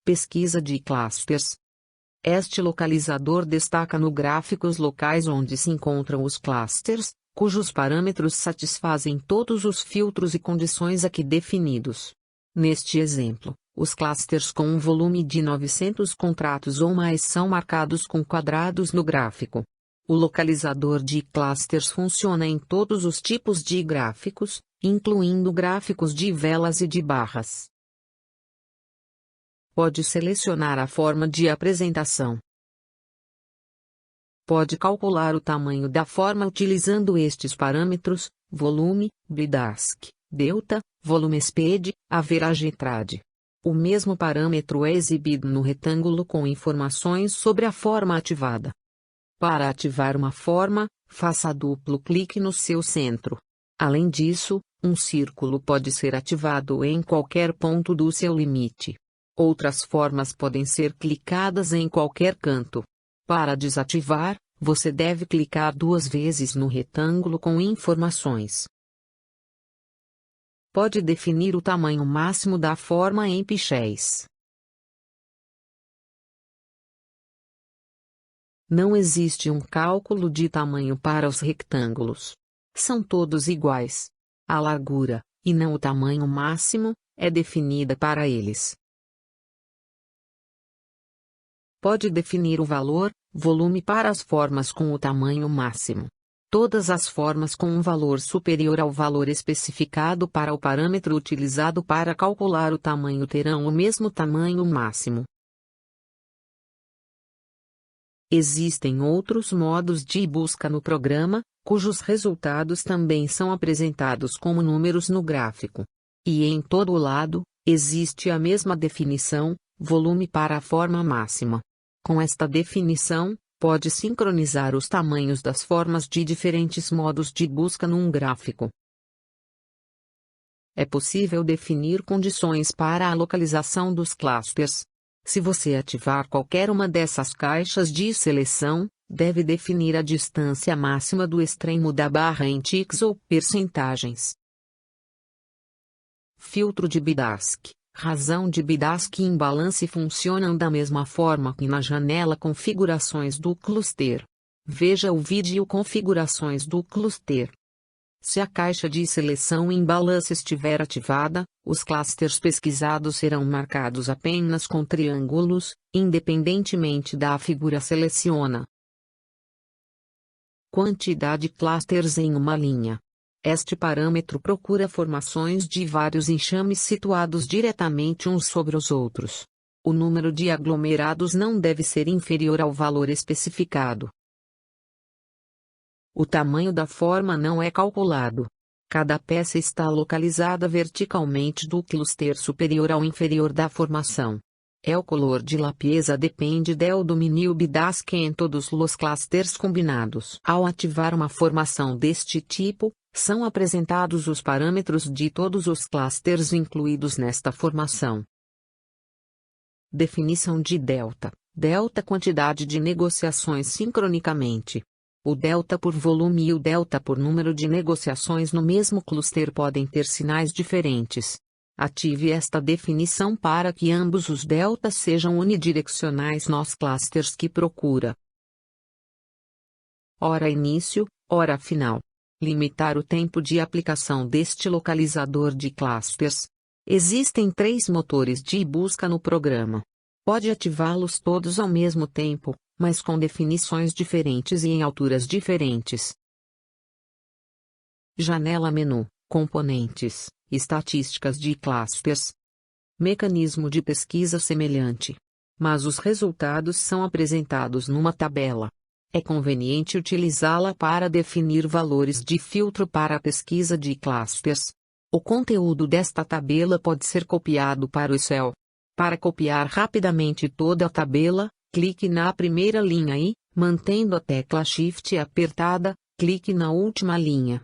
Pesquisa de clusters. Este localizador destaca no gráfico os locais onde se encontram os clusters, cujos parâmetros satisfazem todos os filtros e condições aqui definidos. Neste exemplo, os clusters com um volume de 900 contratos ou mais são marcados com quadrados no gráfico. O localizador de clusters funciona em todos os tipos de gráficos, incluindo gráficos de velas e de barras. Pode selecionar a forma de apresentação. Pode calcular o tamanho da forma utilizando estes parâmetros: volume, BDASC, delta, volume speed, average trad. O mesmo parâmetro é exibido no retângulo com informações sobre a forma ativada. Para ativar uma forma, faça duplo clique no seu centro. Além disso, um círculo pode ser ativado em qualquer ponto do seu limite. Outras formas podem ser clicadas em qualquer canto. Para desativar, você deve clicar 2 vezes no retângulo com informações. Pode definir o tamanho máximo da forma em pixéis. Não existe um cálculo de tamanho para os retângulos. São todos iguais. A largura, e não o tamanho máximo, é definida para eles. Pode definir o valor, volume para as formas com o tamanho máximo. Todas as formas com um valor superior ao valor especificado para o parâmetro utilizado para calcular o tamanho terão o mesmo tamanho máximo. Existem outros modos de busca no programa, cujos resultados também são apresentados como números no gráfico. E em todo o lado, existe a mesma definição, volume para a forma máxima. Com esta definição, pode sincronizar os tamanhos das formas de diferentes modos de busca num gráfico. É possível definir condições para a localização dos clusters. Se você ativar qualquer uma dessas caixas de seleção, deve definir a distância máxima do extremo da barra em ticks ou percentagens. Filtro de BDASC. Razão de BDASC e imbalance funcionam da mesma forma que na janela Configurações do cluster. Veja o vídeo Configurações do cluster. Se a caixa de seleção imbalance estiver ativada, os clusters pesquisados serão marcados apenas com triângulos, independentemente da figura seleciona. Quantidade de clusters em uma linha. Este parâmetro procura formações de vários enxames situados diretamente uns sobre os outros. O número de aglomerados não deve ser inferior ao valor especificado. O tamanho da forma não é calculado. Cada peça está localizada verticalmente do cluster superior ao inferior da formação. O color de limpeza depende do domínio BDASC em todos os clusters combinados. Ao ativar uma formação deste tipo, são apresentados os parâmetros de todos os clusters incluídos nesta formação. Definição de delta. Delta quantidade de negociações sincronicamente. O delta por volume e o delta por número de negociações no mesmo cluster podem ter sinais diferentes. Ative esta definição para que ambos os deltas sejam unidirecionais nos clusters que procura. Hora início, hora final. Limitar o tempo de aplicação deste localizador de clusters. Existem 3 motores de busca no programa. Pode ativá-los todos ao mesmo tempo, mas com definições diferentes e em alturas diferentes. Janela menu, componentes, estatísticas de clusters. Mecanismo de pesquisa semelhante. Mas os resultados são apresentados numa tabela. É conveniente utilizá-la para definir valores de filtro para a pesquisa de clusters. O conteúdo desta tabela pode ser copiado para o Excel. Para copiar rapidamente toda a tabela, clique na primeira linha e, mantendo a tecla Shift apertada, clique na última linha.